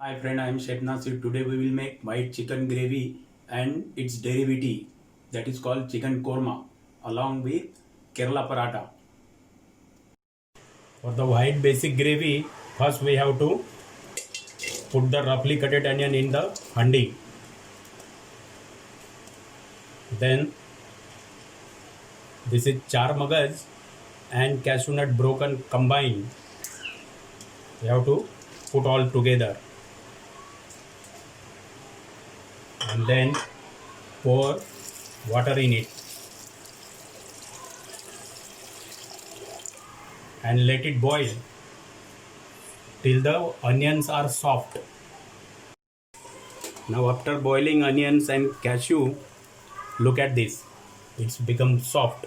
Hi friend, I am Chef Nasir. Today we will make white chicken gravy and its derivative that is called chicken korma along with Kerala paratha. For the white basic gravy, first we have to put the roughly cutted onion in the handi. Then this is char magaz and cashew nut broken combined. We have to put all together and then pour water in it and let it boil till the onions are soft. Now after boiling onions and cashew, look at this. It's become soft.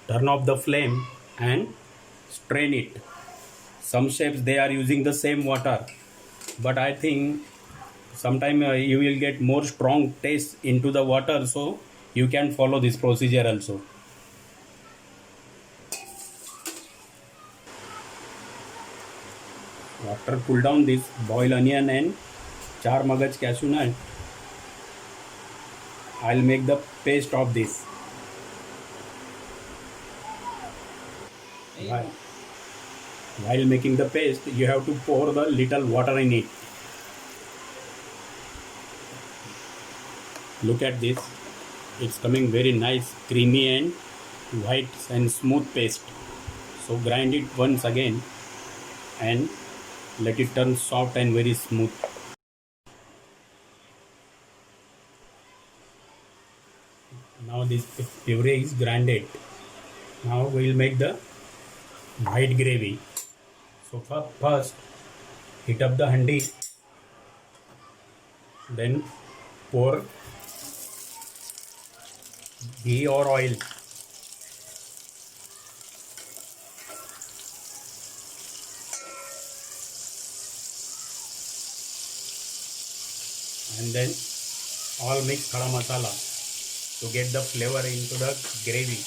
Turn off the flame and strain it. Some chefs they are using the same water, but I think sometime you will get more strong taste into the water, so you can follow this procedure also. After cool down this boiled onion and char magaj cashew nut, I'll make the paste of this. While making the paste, you have to pour the little water in it. Look at this. It's coming very nice, creamy and white and smooth paste. So grind it once again and let it turn soft and very smooth. Now this puree is grinded. Now we will make the white gravy. So first heat up the handi, then pour ghee or oil. And then all mix khada masala to get the flavor into the gravy.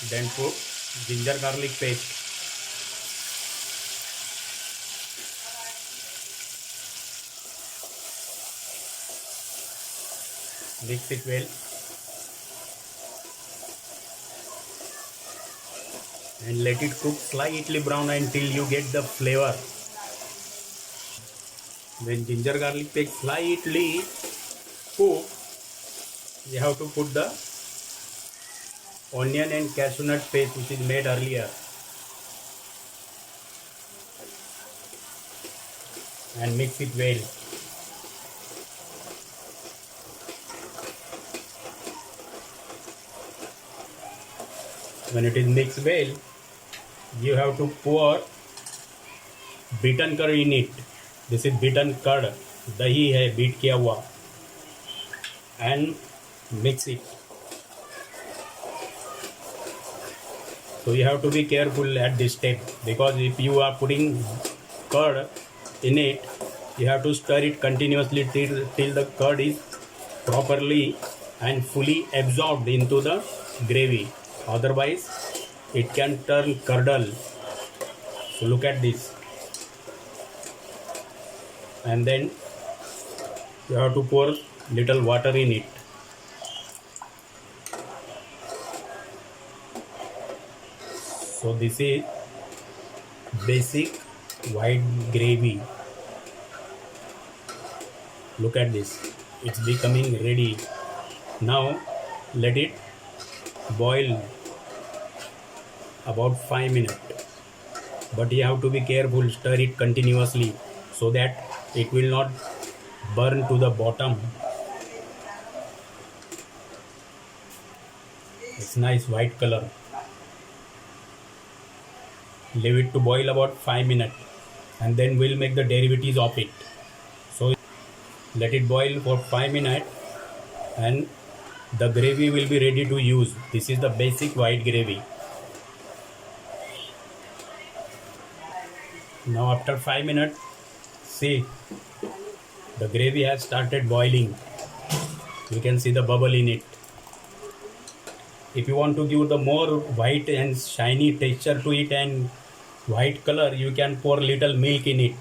Then put ginger garlic paste. Mix it well and let it cook slightly brown until you get the flavor. When ginger garlic paste slightly cook, you have to put the onion and cashew nut paste which is made earlier and mix it well. When it is mixed well, you have to pour beaten curd in it. This is beaten curd, dahi hai beat kiya hua, and mix it. So you have to be careful at this step, because if you are putting curd in it, you have to stir it continuously till the curd is properly and fully absorbed into the gravy. Otherwise, it can turn curdle. So look at this. And then you have to pour little water in it. So this is basic white gravy. Look at this. It's becoming ready. Now let it boil about 5 minutes. But you have to be careful, stir it continuously so that it will not burn to the bottom. It's nice white color. Leave it to boil about 5 minutes and then we'll make the derivatives of it. So let it boil for 5 minutes and the gravy will be ready to use. This is the basic white gravy. Now after 5 minutes, see, the gravy has started boiling. You can see the bubble in it. If you want to give the more white and shiny texture to it and white color, you can pour little milk in it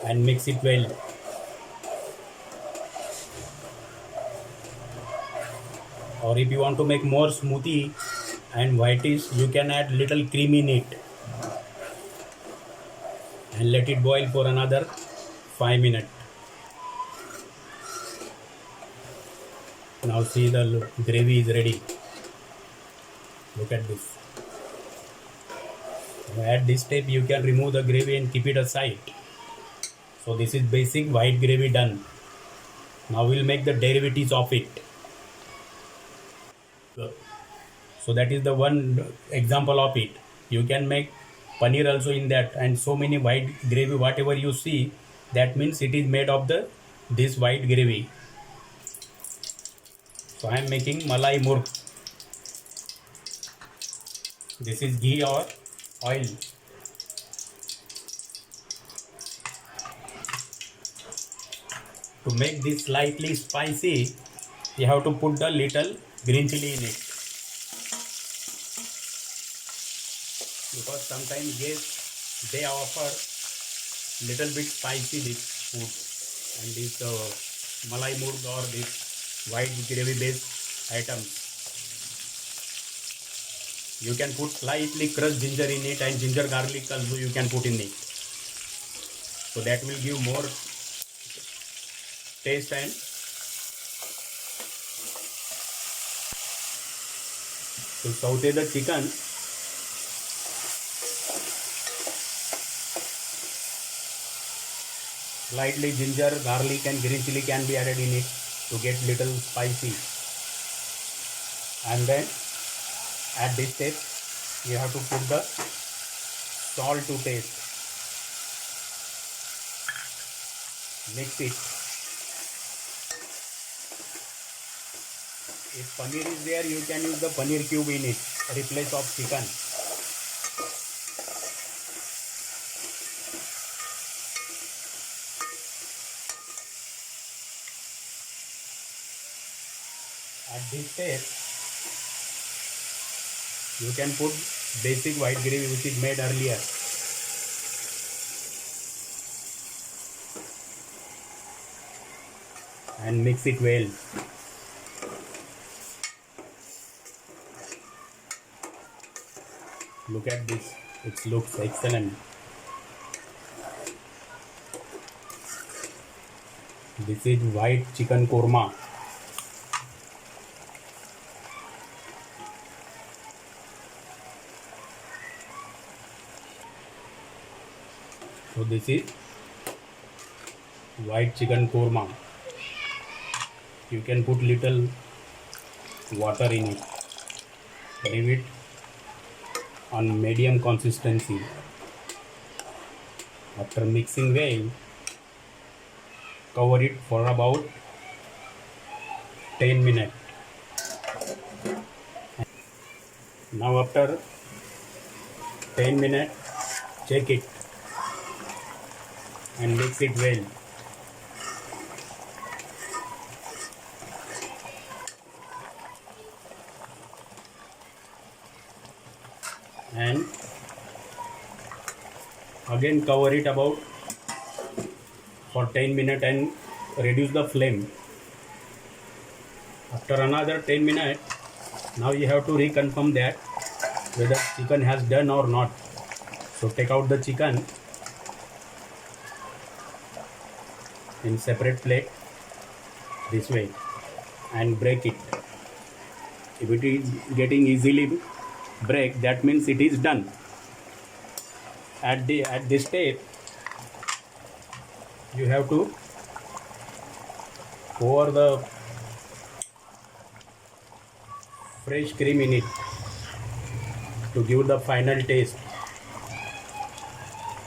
and mix it well. Or if you want to make more smoothie and whitish, you can add little cream in it and let it boil for another 5 minutes. Now see, the gravy is ready. Look at this. At this step you can remove the gravy and keep it aside. So this is basic white gravy done. Now we'll make the derivatives of it. So that is the one example of it. You can make paneer also in that, and so many white gravy, whatever you see, that means it is made of this white gravy. So I am making malai murg. This is ghee or oil. To make this slightly spicy, you have to put the little green chili in it. Because sometimes guests, they offer little bit spicy this food, and this malai murg or this white gravy based items. You can put slightly crushed ginger in it, and ginger garlic also you can put in it. So that will give more taste. And to saute the chicken, slightly ginger, garlic and green chili can be added in it to get little spicy. And then at this step you have to put the salt to taste. Mix it. If paneer is there, you can use the paneer cube in it, replace of chicken. At this step, you can put basic white gravy which is made earlier. And mix it well. Look at this, it looks excellent. This is white chicken korma. So this is white chicken korma. You can put little water in it. Leave it on medium consistency. After mixing well, cover it for about 10 minutes. Now after 10 minutes, check it and mix it well. And again cover it about for 10 minutes and reduce the flame. After another 10 minutes, now you have to reconfirm that whether chicken has done or not. So take out the chicken in separate plate this way and break it. If it is getting easily break, that means it is done. At this step, you have to pour the fresh cream in it to give the final taste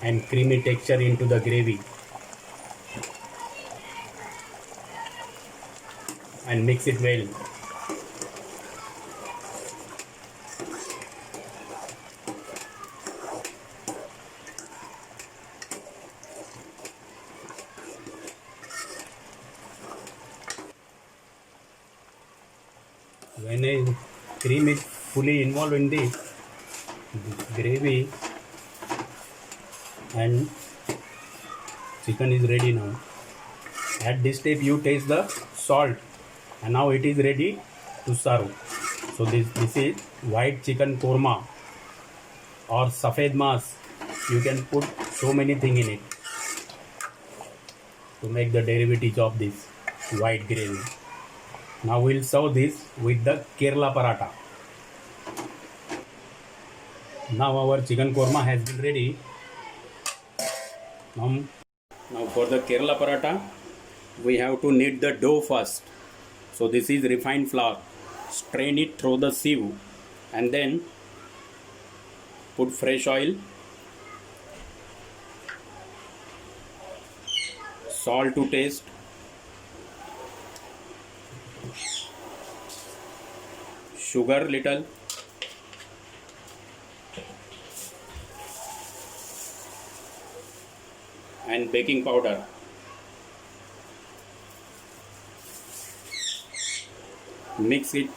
and creamy texture into the gravy, and mix it well. when a cream is fully involved in this gravy and chicken is ready now. At this step you taste the salt and now it is ready to serve. So this is white chicken korma or safed mas. You can put so many things in it to make the derivatives of this white gravy. Now we'll serve this with the Kerala paratha. Now our chicken korma has been ready. Now for the Kerala paratha, we have to knead the dough first. So this is refined flour. Strain it through the sieve and then put fresh oil, salt to taste, sugar little, and baking powder. Mix it.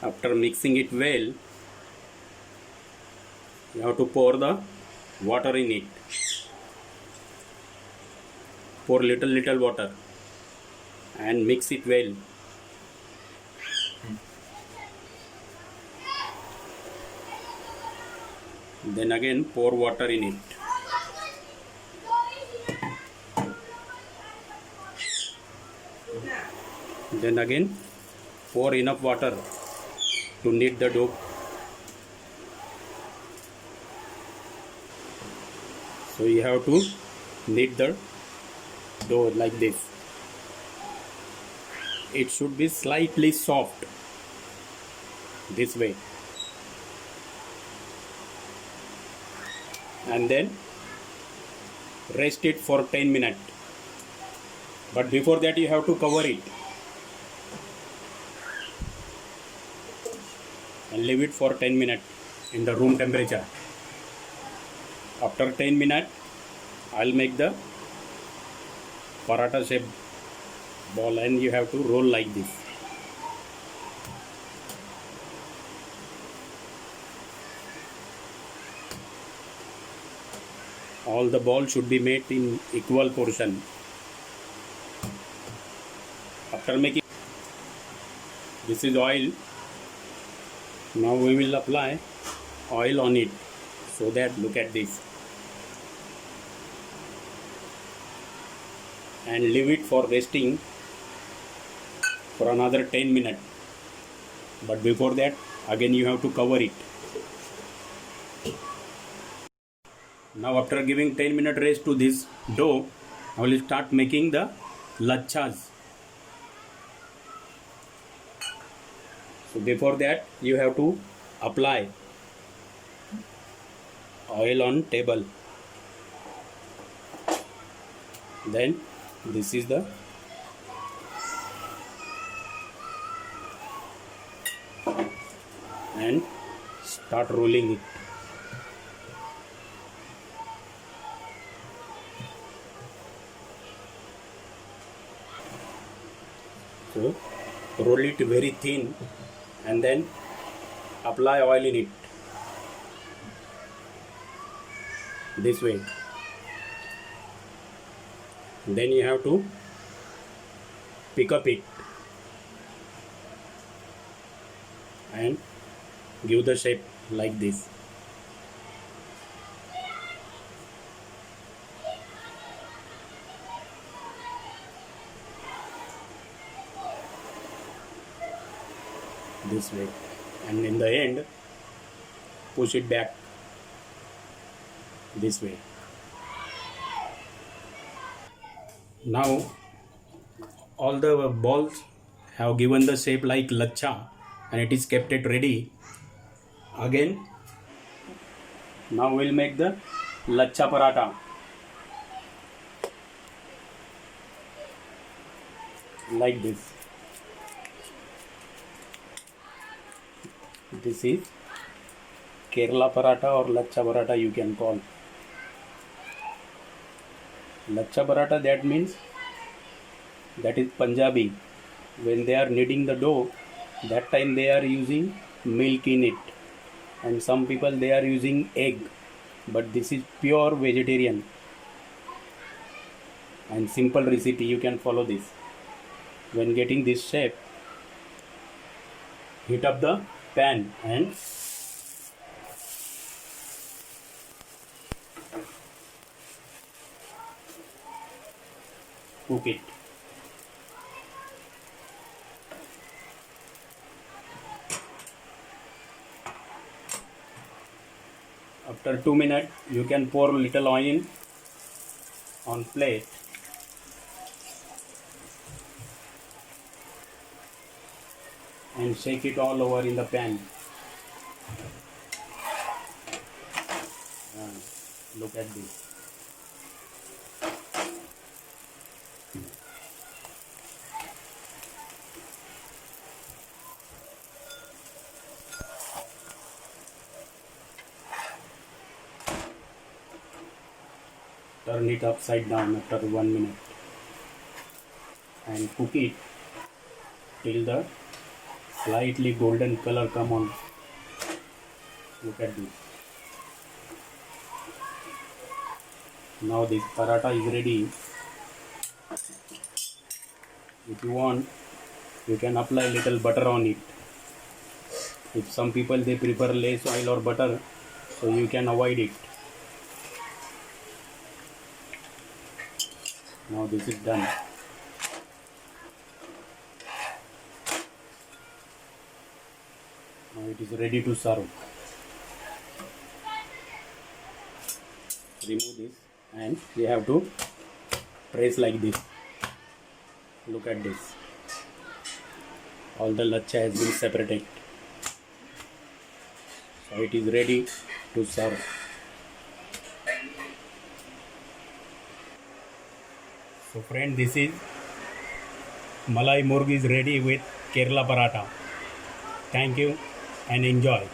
After mixing it well, you have to pour the water in it. Pour little water and mix it well. Then again pour water in it. Then again pour enough water to knead the dough. So you have to knead the dough like this. It should be slightly soft this way. And then rest it for 10 minutes. But before that you have to cover it and leave it for 10 minutes in the room temperature. After 10 minutes, I'll make the paratha shape ball and you have to roll like this. All the balls should be made in equal portion. After making, this is oil. Now we will apply oil on it so that look at this and leave it for resting for another 10 minutes. But before that again you have to cover it. Now after giving 10 minute rest to this dough, I will start making the lachas. So before that you have to apply oil on table. Then this is the and start rolling it. So roll it very thin and then apply oil in it this way. Then you have to pick up it and give the shape like this. This way, and in the end push it back this way. Now all the balls have given the shape like lacha and it is kept it ready. Again now we'll make the lacha paratha like this. This is Kerala paratha or lacha paratha you can call. Lachha paratha, that means that is Punjabi. When they are kneading the dough, that time they are using milk in it, and some people they are using egg, but this is pure vegetarian and simple recipe. You can follow this. When getting this shape, heat up the pan and cook it. After 2 minutes, you can pour little oil on plate and shake it all over in the pan. Look at this. Turn it upside down after 1 minute and cook it till the slightly golden color come on. Look at this. Now this paratha is ready. If you want, you can apply little butter on it. If some people they prefer less oil or butter, so you can avoid it. Now this is done. Now it is ready to serve. Remove this and we have to press like this. Look at this. All the lachha has been separated. So it is ready to serve. So friend, this is Malai Murg is ready with Kerala paratha. Thank you and enjoy.